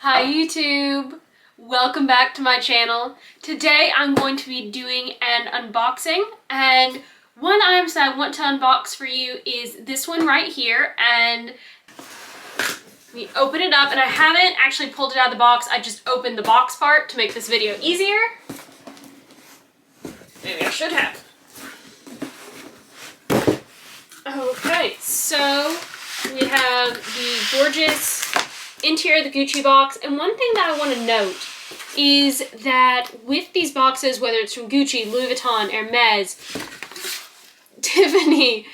Hi YouTube! Welcome back to my channel. Today I'm going to be doing an unboxing, and one item that I want to unbox for you is this one right here. And we open it up, and I haven't actually pulled it out of the box. I just opened the box part to make this video easier. Maybe I should have. Okay, so we have the gorgeous interior of the Gucci box, and one thing that I want to note is that with these boxes, whether it's from Gucci, Louis Vuitton, Hermes, Tiffany,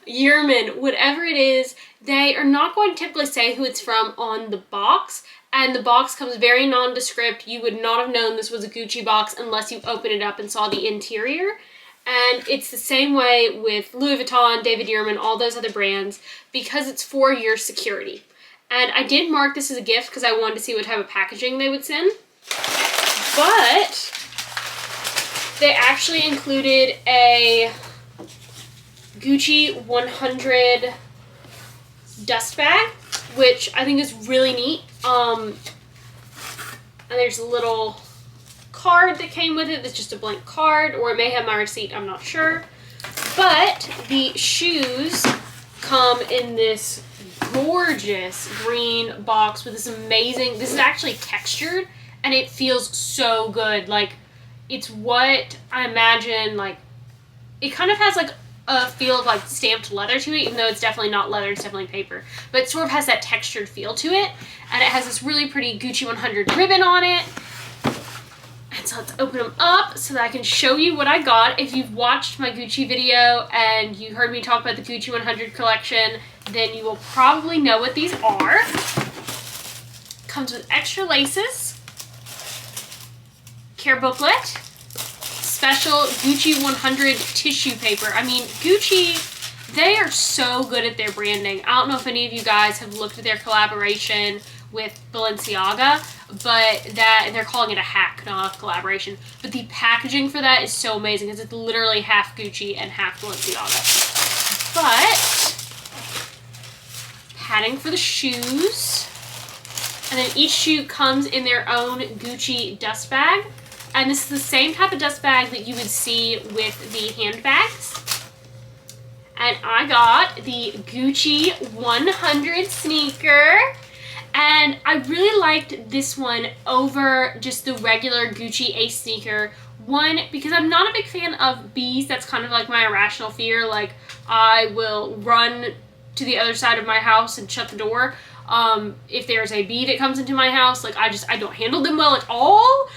Hermes, whatever it is, they are not going to typically say who it's from on the box, and the box comes very nondescript. You would not have known this was a Gucci box unless you opened it up and saw the interior. And it's the same way with Louis Vuitton, David Yurman, all those other brands, because it's for your security. And I did mark this as a gift because I wanted to see what type of packaging they would send. But they actually included a Gucci 100 dust bag, which I think is really neat. And there's a little card that came with it that's just a blank card, or it may have my receipt, I'm not sure. But the shoes come in this gorgeous green box with this amazing, this is actually textured and it feels so good. Like, it's what I imagine, like, it kind of has like a feel of like stamped leather to it, even though it's definitely not leather, it's definitely paper, but it sort of has that textured feel to it. And it has this really pretty Gucci 100 ribbon on it. And so let's open them up so that I can show you what I got. If you've watched my Gucci video and you heard me talk about the Gucci 100 collection, then you will probably know what these are. Comes with extra laces, care booklet, special Gucci 100 tissue paper. I mean, Gucci, they are so good at their branding. I don't know if any of you guys have looked at their collaboration with Balenciaga, but that they're calling it a hack, not a collaboration. But the packaging for that is so amazing because it's literally half Gucci and half Balenciaga. But padding for the shoes, and then each shoe comes in their own Gucci dust bag. And this is the same type of dust bag that you would see with the handbags. And I got the Gucci 100 sneaker. And I really liked this one over just the regular Gucci Ace sneaker. One, because I'm not a big fan of bees. That's kind of like my irrational fear. Like, I will run to the other side of my house and shut the door. If there's a bee that comes into my house, like, I don't handle them well at all.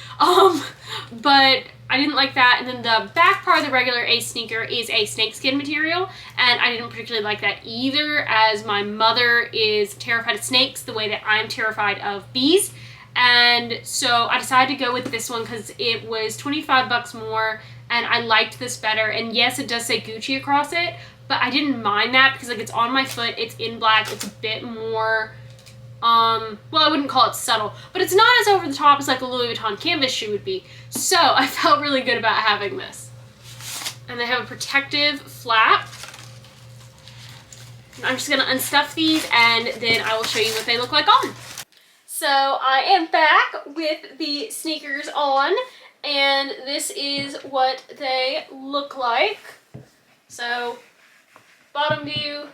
But I didn't like that. And then the back part of the regular Ace sneaker is a snakeskin material, and I didn't particularly like that either, as my mother is terrified of snakes the way that I'm terrified of bees. And so I decided to go with this one because it was 25 bucks more, and I liked this better. And yes, it does say Gucci across it, but I didn't mind that because, like, it's on my foot, it's in black, it's a bit more, well, I wouldn't call it subtle, but it's not as over the top as like a Louis Vuitton canvas shoe would be. So I felt really good about having this. And they have a protective flap. I'm just gonna unstuff these and then I will show you what they look like on. So I am back with the sneakers on, and this is what they look like. So bottom view,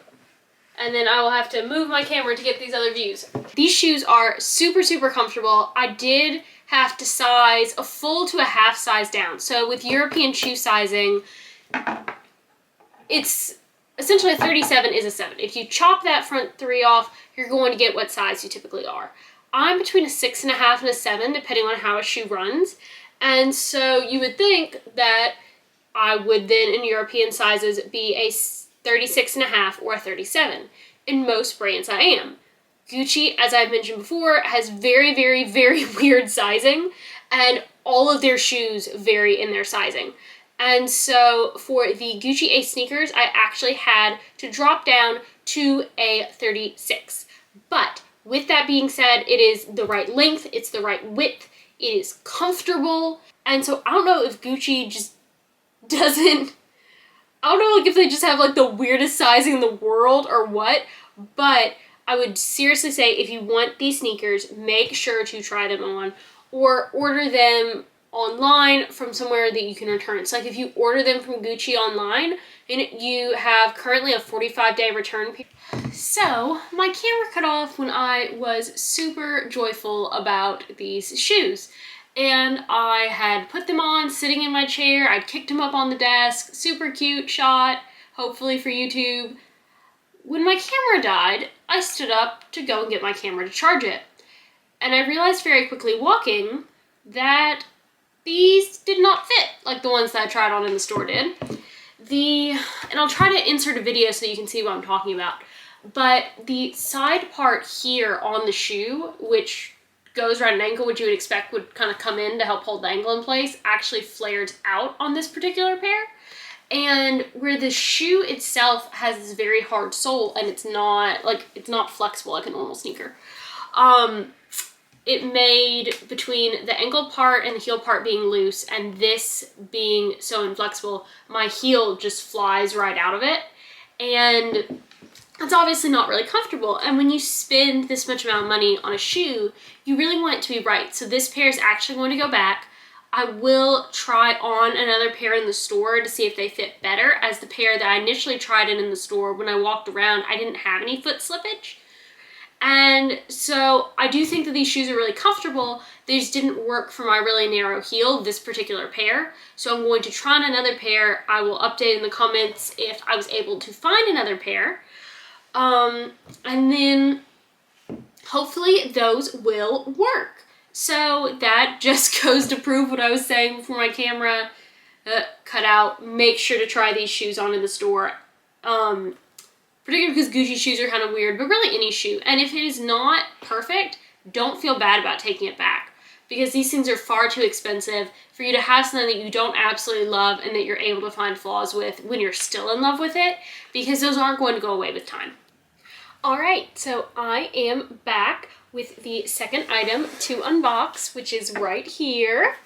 and then I will have to move my camera to get these other views. These shoes are super, super comfortable. I did have to size a full to a half size down. So with European shoe sizing, it's essentially a 37 is a 7. If you chop that front 3 off, you're going to get what size you typically are. I'm between a 6.5 and a 7, depending on how a shoe runs. And so you would think that I would then, in European sizes, be a 36.5 or a 37. In most brands I am. Gucci, as I've mentioned before, has very, very, very weird sizing, and all of their shoes vary in their sizing. And so for the Gucci Ace sneakers, I actually had to drop down to a 36. But with that being said, it is the right length, it's the right width, it is comfortable, and so I don't know if Gucci just doesn't, I don't know, like, if they just have like the weirdest sizing in the world or what, but I would seriously say if you want these sneakers, make sure to try them on or order them online from somewhere that you can return. So like if you order them from Gucci online, and you have currently a 45-day return period. So my camera cut off when I was super joyful about these shoes. And I had put them on sitting in my chair. I'd kicked them up on the desk. Super cute shot, hopefully for YouTube. When my camera died, I stood up to go and get my camera to charge it. And I realized very quickly walking that these did not fit like the ones that I tried on in the store did. And I'll try to insert a video so you can see what I'm talking about. But the side part here on the shoe, which goes around an ankle, which you would expect would kind of come in to help hold the ankle in place, actually flared out on this particular pair. And where the shoe itself has this very hard sole and it's not flexible like a normal sneaker. It made between the ankle part and the heel part being loose and this being so inflexible, my heel just flies right out of it. And it's obviously not really comfortable. And when you spend this much amount of money on a shoe, you really want it to be right. So this pair is actually going to go back. I will try on another pair in the store to see if they fit better, as the pair that I initially tried in the store, when I walked around, I didn't have any foot slippage. And so I do think that these shoes are really comfortable. They just didn't work for my really narrow heel, this particular pair. So I'm going to try on another pair. I will update in the comments if I was able to find another pair. And then hopefully those will work. So that just goes to prove what I was saying before my camera cut out. Make sure to try these shoes on in the store. Particularly because Gucci shoes are kind of weird, but really any shoe. And if it is not perfect, don't feel bad about taking it back, because these things are far too expensive for you to have something that you don't absolutely love and that you're able to find flaws with when you're still in love with it, because those aren't going to go away with time. All right, so I am back with the second item to unbox, which is right here.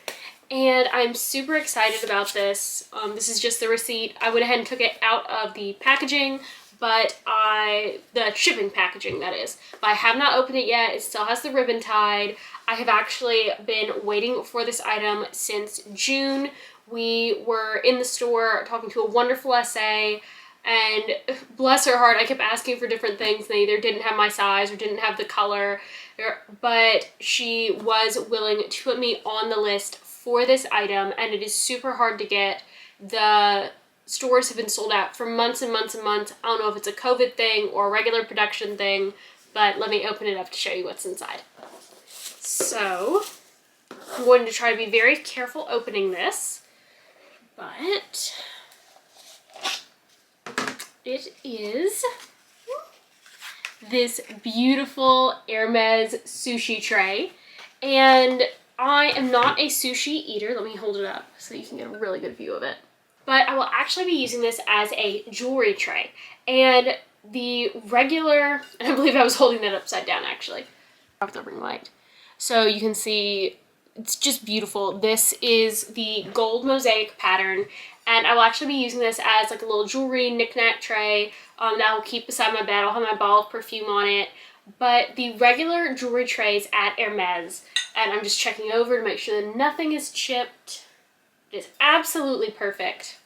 And I'm super excited about this. This is just the receipt. I went ahead and took it out of the packaging, the shipping packaging, that is. But I have not opened it yet. It still has the ribbon tied. I have actually been waiting for this item since June. We were in the store talking to a wonderful SA, and bless her heart, I kept asking for different things. They either didn't have my size or didn't have the color, but she was willing to put me on the list for this item, and it is super hard to get. The stores have been sold out for months and months and months. I don't know if it's a COVID thing or a regular production thing, but let me open it up to show you what's inside. So I'm going to try to be very careful opening this, but it is this beautiful Hermes sushi tray. And I am not a sushi eater. Let me hold it up so you can get a really good view of it. But I will actually be using this as a jewelry tray. And the regular, and I believe I was holding that upside down actually. Off the ring light. So you can see it's just beautiful. This is the gold mosaic pattern, and I will actually be using this as like a little jewelry knick-knack tray that I will keep beside my bed. I'll have my bottle of perfume on it. But the regular jewelry trays at Hermes, and I'm just checking over to make sure that nothing is chipped. It is absolutely perfect.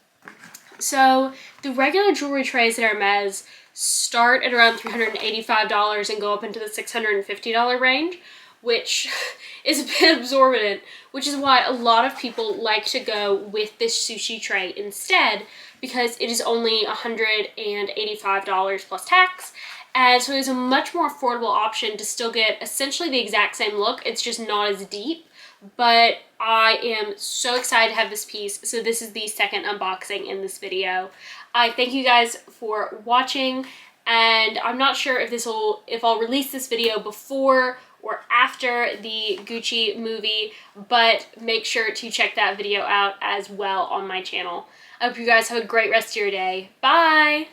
So the regular jewelry trays at Hermes start at around $385 and go up into the $650 range, which is a bit exorbitant, which is why a lot of people like to go with this sushi tray instead, because it is only $185 plus tax. And so it's a much more affordable option to still get essentially the exact same look. It's just not as deep, but I am so excited to have this piece. So this is the second unboxing in this video. I thank you guys for watching, and I'm not sure if I'll release this video before or after the Gucci movie, but make sure to check that video out as well on my channel. I hope you guys have a great rest of your day. Bye!